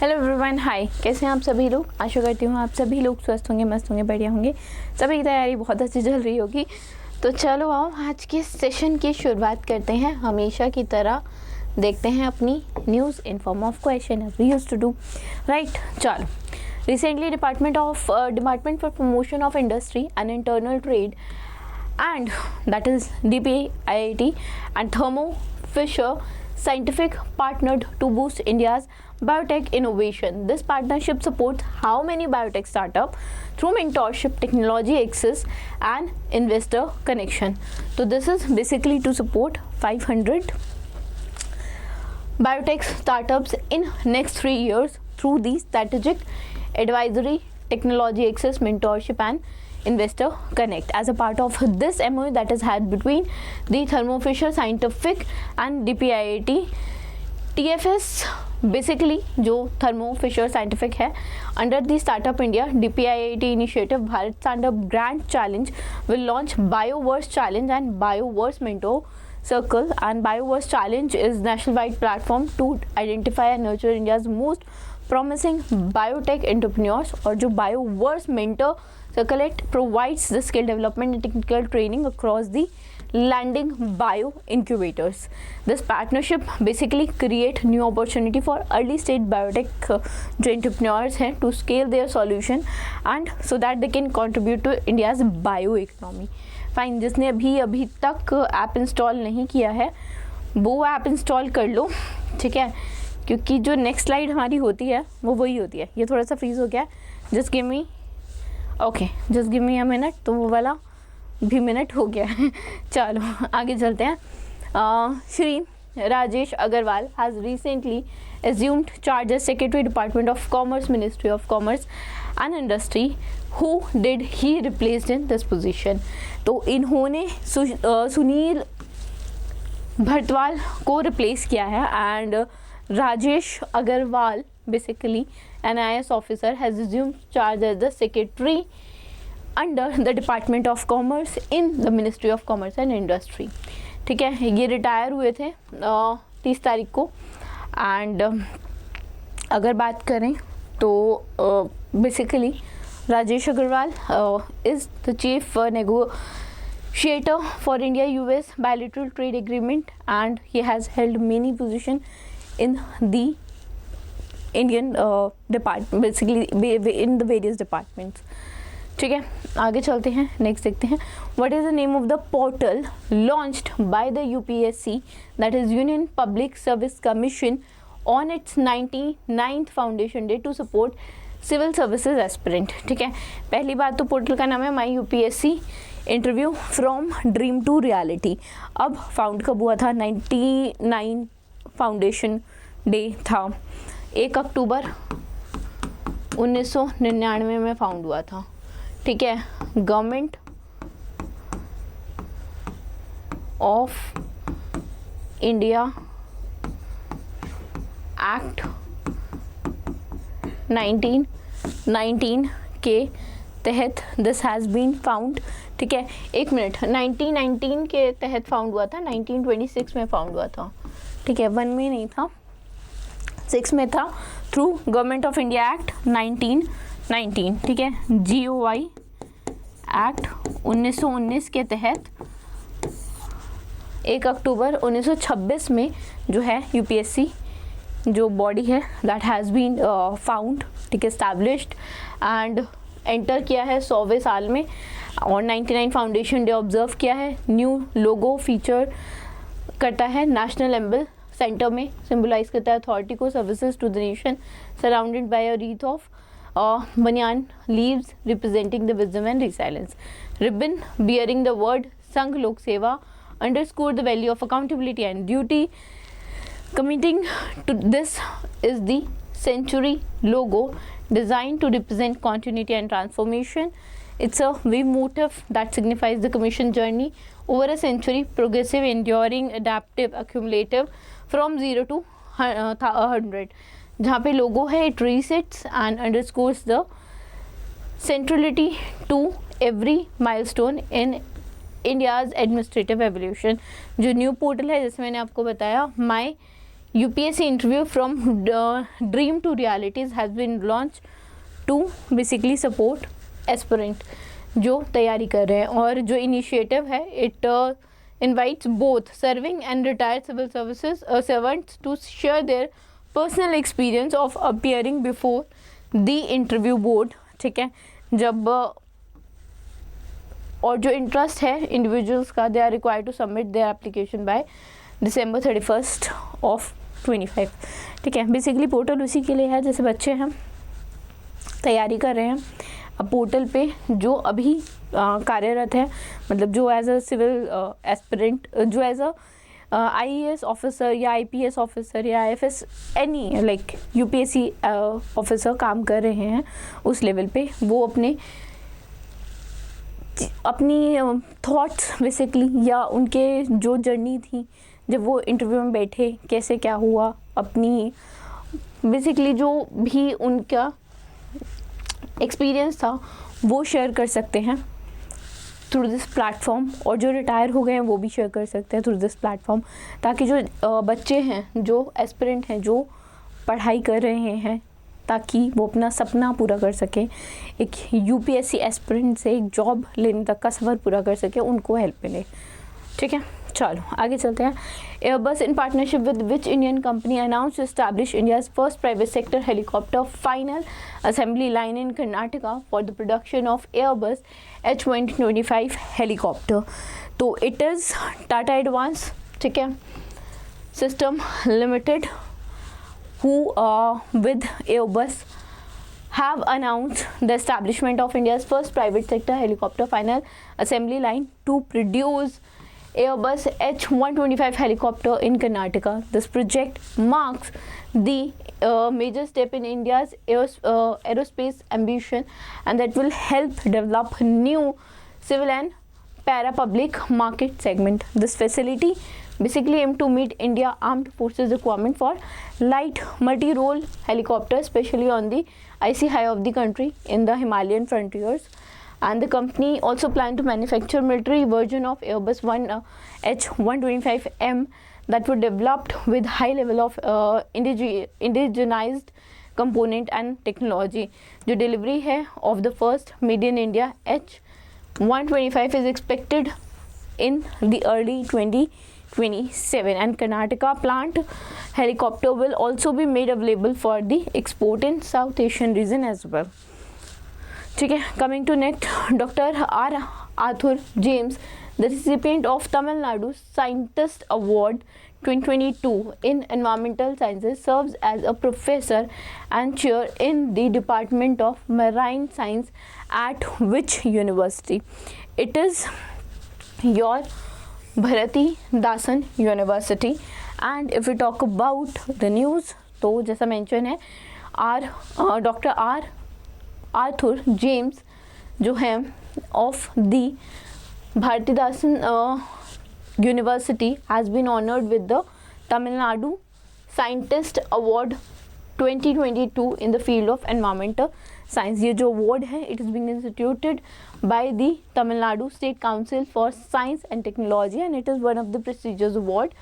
Hello everyone, हाय। कैसे हैं आप सभी लोग? आशा करती हूँ आप सभी लोग स्वस्थ होंगे, मस्त होंगे, बढ़िया होंगे। सभी की तैयारी बहुत अच्छी चल रही होगी। तो चलो आओ आज के सेशन की शुरुआत करते हैं। हमेशा की तरह देखते हैं अपनी news in form of question as we used to do, right. चलो, recently department for promotion of industry and internal trade and that is DPIIT and Thermo Fisher Scientific partnered to boost India's biotech innovation. This partnership supports how many biotech startup through mentorship, technology access and investor connection. So this is basically to support 500 biotech startups in next 3 years through the strategic advisory, technology access, mentorship and investor connect. As a part of this MOU that is had between the Thermo Fisher Scientific and DPIIT, TFS basically जो Thermo Fisher Scientific है, under the Startup India DPIIT initiative Bharat Startup Grand Challenge will launch BioVerse Challenge and BioVerse Mentor Circle. And BioVerse Challenge is nationwide platform to identify and nurture India's most promising biotech entrepreneurs. और जो BioVerse Mentor Circle, it provides the skill development and technical training across the landing bio incubators. This partnership basically create new opportunity for early stage biotech जो entrepreneurs हैं to scale their solution and so that they can contribute to India's bio economy. Fine, जिसने अभी तक app install नहीं किया है वो app install कर लो, ठीक है, क्योंकि जो नेक्स्ट स्लाइड हमारी होती है वो वही होती है। ये थोड़ा सा फ्रीज हो गया, just give me a minute, तो वो वाला भी मिनट हो गया है। चलो आगे चलते हैं। Shri Rajesh Agarwal has recently assumed charge as Secretary Department of Commerce, Ministry of Commerce and Industry. Who did he replaced in this position? तो इन्होंने सुनील भरतवाल को रिप्लेस किया है and Rajesh Agarwal basically an IAS officer has assumed charge as the secretary under the Department of Commerce in the Ministry of Commerce and Industry. ठीक है, ये retire हुए थे 30 तारीख को। एंड अगर बात करें तो basically Rajesh Agarwal is the chief negotiator for India-US bilateral trade agreement and he has held many position in the Indian department, basically in the various departments. ठीक है, आगे चलते हैं, नेक्स्ट देखते हैं। What is the name of the portal launched by the UPSC, that is Union Public Service Commission, on its 99th foundation day to support civil services aspirant? ठीक है, पहली बात तो पोर्टल का नाम है my UPSC interview from dream to reality. अब found कब हुआ था? 99 फाउंडेशन डे था 1 अक्टूबर 1999 में फाउंड हुआ था। ठीक है, गवर्नमेंट ऑफ इंडिया एक्ट 1919 के तहत दिस हैज़ बीन फाउंड। ठीक है, एक मिनट, 1919 के तहत फाउंड हुआ था, 1926 में फाउंड हुआ था। ठीक है, 1 में नहीं था, 6 में था, through government of India act 1919। ठीक है, GOI एक्ट 1919 के तहत 1 अक्टूबर 1926 में जो है UPSC जो बॉडी है दैट हैज़ बीन फाउंड, ठीक है, एस्टैब्लिश्ड एंड एंटर किया है 100वें साल में और 99 फाउंडेशन डे ऑब्जर्व किया है। न्यू लोगो फीचर करता है, नेशनल एम्बल सेंटर में सिंबलाइज करता है अथॉरिटी को, services to the nation surrounded by a wreath of banyan leaves representing the wisdom and resilience. Ribbon bearing the word Sangh Lok Seva underscore the value of accountability and duty. Committing to this is the century logo designed to represent continuity and transformation. It's a V motif that signifies the commission journey over a century, progressive, enduring, adaptive, accumulative from 0 to 100. जहाँ पे logo है it resets and underscores the centrality to every milestone in India's administrative evolution. जो new portal है, जैसे मैंने आपको बताया, माई UPSC interview from dream to realities has been launched to basically support aspirant जो तैयारी कर रहे हैं, और जो इनिशिएटिव है it invites both serving and retired civil services servants to share their personal experience of appearing before the interview board. ठीक है, जब और जो इंटरेस्ट है इंडिविजुअल्स का, they are required to submit their application by December 31st of 25. ठीक है, basically portal उसी के लिए है जैसे बच्चे हैं तैयारी कर रहे हैं। अब पोर्टल पे जो अभी कार्यरत है, मतलब जो एज अ सिविल एस्पिरेंट, जो एज अ IAS ऑफिसर या IPS ऑफिसर या IFS any like UPSC officer काम कर रहे हैं उस लेवल पे, वो अपनी थॉट्स बेसिकली या उनके जो जर्नी थी जब वो इंटरव्यू में बैठे, कैसे क्या हुआ, अपनी बेसिकली जो भी उनका एक्सपीरियंस था वो शेयर कर सकते हैं थ्रू दिस प्लेटफॉर्म, और जो रिटायर हो गए हैं वो भी शेयर कर सकते हैं थ्रू दिस प्लेटफॉर्म, ताकि जो बच्चे हैं, जो एस्पिरेंट हैं, जो पढ़ाई कर रहे हैं, ताकि वो अपना सपना पूरा कर सके, एक UPSC एस्पिरेंट से एक जॉब लेने तक का सफ़र पूरा कर सके, उनको हेल्प मिले। ठीक है, चलो आगे चलते हैं। Airbus in partnership with which Indian company announce to establish India's first private sector helicopter final assembly line in Karnataka for the production of Airbus H125 helicopter. तो इट इज़ टाटा एडवांस, ठीक है, system limited who with Airbus have announced the establishment of India's first private sector helicopter final assembly line to produce Airbus H125 helicopter in Karnataka. This project marks the major step in India's aerospace ambition, and that will help develop new civil and para-public market segment. This facility basically aim to meet India Armed Forces requirement for light multi-role helicopters, especially on the icy high of the country in the Himalayan frontiers. And the company also plan to manufacture military version of Airbus H125M that were developed with high level of indigenized component and technology. जो delivery है of the first made in India H125 is expected in the early 2027, and Karnataka plant helicopter will also be made available for the export in South Asian region as well. ठीक है, coming to next, Dr. R. Arthur James, the recipient of Tamil Nadu Scientist Award 2022 in Environmental Sciences, serves as a professor and chair in the Department of Marine Science at which university? It is your Bharati Dasan University. And if we talk about the news, तो जैसा mention है doctor R Arthur James जो है of the Bharathidasan university has been honoured with the Tamil Nadu scientist award 2022 in the field of environmental science. ये जो award है it is being instituted by the Tamil Nadu State Council for Science and Technology, and it is one of the prestigious award,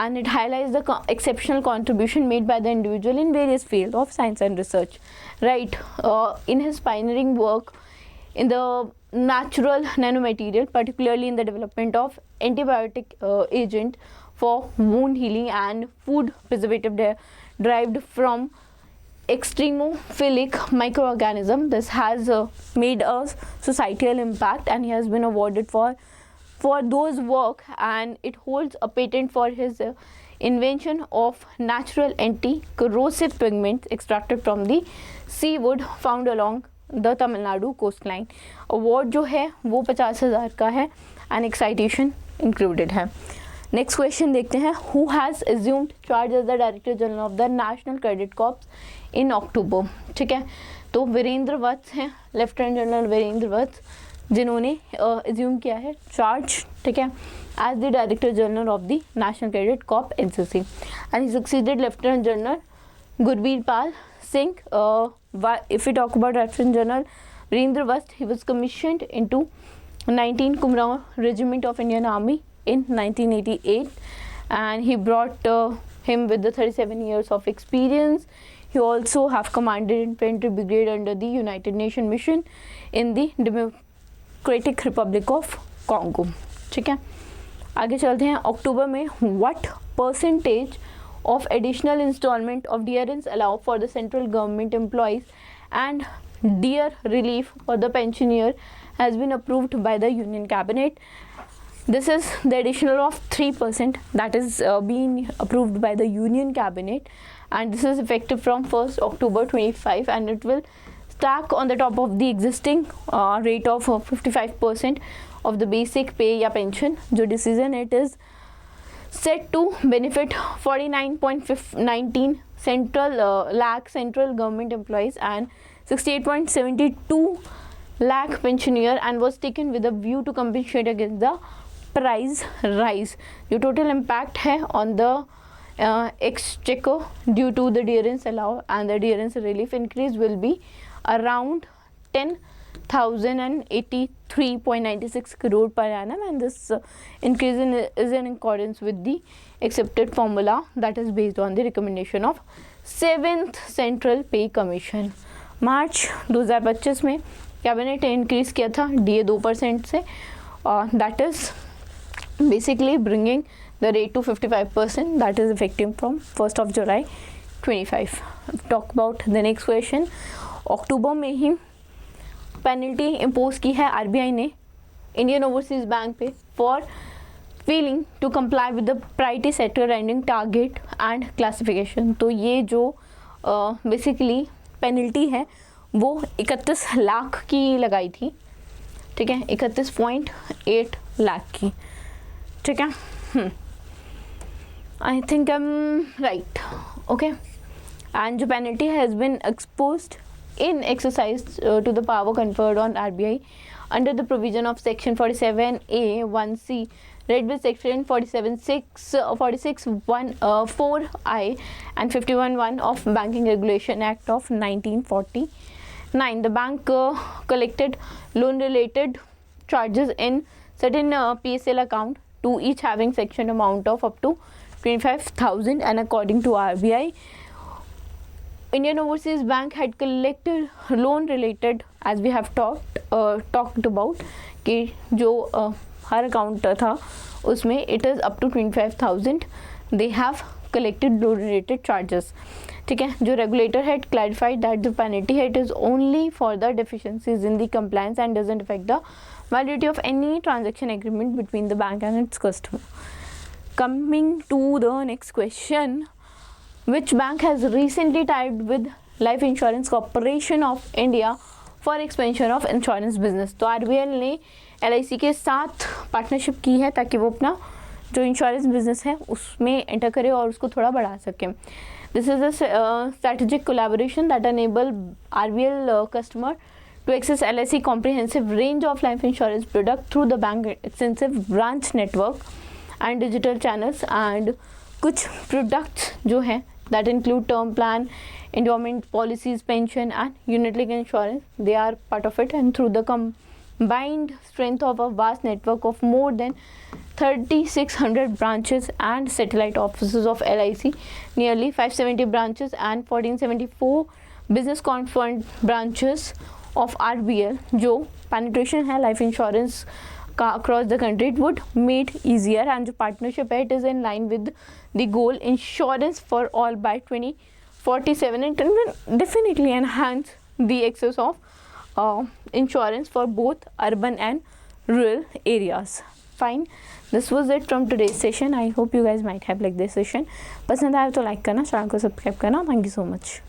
and it highlights the exceptional contribution made by the individual in various fields of science and research. Right, in his pioneering work in the natural nanomaterial, particularly in the development of antibiotic agent for wound healing and food preservative derived from extremophilic microorganism. This has made a societal impact, and he has been awarded for those work, and it holds a patent for his invention of natural anti-corrosive pigments extracted from the seawood found along the Tamil Nadu coastline. Award जो है वो 50,000 का है, and excitation included है. Next question देखते हैं. Who has assumed charge as the director general of the national credit corps in October. ठीक है, तो वीरेंद्र वत्स हैं, लेफ्टिनेंट जनरल वीरेंद्र वत्स, जिन्होंने एज्यूम किया है चार्ज, ठीक है, as the director general of the national credit corps NCC, and he succeeded lieutenant general Gurbir Pal Singh. If you talk about lieutenant general Virendra Vats, he was commissioned into 19 Kumaon regiment of Indian army in 1988, and he brought him with the 37 years of experience. He also have commanded infantry brigade under the United Nations mission in the Democratic Republic of Congo. ठीक है, आगे चलते हैं. अक्टूबर में what percentage of additional installment of dearrence allow for the central government employees and dear relief for the pensioner has been approved by the Union Cabinet. This is the additional of 3% that is being approved by the Union Cabinet, and this is effective from 1st October 25, and it will stack on the top of the existing rate of 55% of the basic pay या pension. जो decision it is set to benefit 49.19 lakh central government employees and 68.72 lakh pensioner, and was taken with a view to compensate against the price rise. जो total impact है on the exchequer due to the dearrence allowed and the dearrence relief increase will be around 10,083.96 crore per annum, and this increase is in accordance with the accepted formula that is based on the recommendation of 7th Central Pay Commission. मार्च 2025 में cabinet ने increase किया था DA 2% से, that is basically bringing the rate to 55%, that is effective from 1st of July 25. Talk about the next question. October में ही penalty impose की है RBI ने इंडियन ओवरसीज बैंक पे for failing to comply with the priority sector landing target and classification. तो ये जो basically penalty है वो 31 लाख की लगाई थी. ठीक है, 31.8 लाख की. ठीक है, I think I am right. Okay, and जो penalty has been exposed in exercise to the power conferred on RBI under the provision of section 47A 1C read with section 46(1)(4)(I) and 51(1) of Banking Regulation Act of 1949. The bank collected loan related charges in certain PSL account, to each having section amount of up to 25,000, and according to RBI, Indian Overseas Bank had collected loan related, as we have talked about, कि जो हर account था उसमें it is up to 25,000 they have collected loan related charges. ठीक है, जो regulator had clarified that the penalty hit is only for the deficiencies in the compliance and doesn't affect the validity of any transaction agreement between the bank and its customer. Coming to the next question. Which bank has recently tied with Life Insurance Corporation of India for expansion of insurance business? तो RBI ने LIC के साथ partnership की है ताकि वो अपना जो इंश्योरेंस बिजनेस है उसमें एंटर करे और उसको थोड़ा बढ़ा सके. This is a strategic collaboration that enable RBL customer to access LIC comprehensive range of life insurance product through the bank extensive branch network and digital channels. and कुछ products जो हैं that include term plan, endowment policies, pension and unit link insurance, they are part of it, and through the combined strength of a vast network of more than 3,600 branches and satellite offices of LIC, nearly 570 branches and 1474 business confirmed branches of RBL, जो penetration है life insurance across the country, it would made easier, and the partnership it is in line with the goal insurance for all by 2047, and will definitely enhance the access of insurance for both urban and rural areas. Fine, this was it from today's session. I hope you guys might have liked this session. पसंद आया तो like करना, channel को subscribe करना. Thank you so much.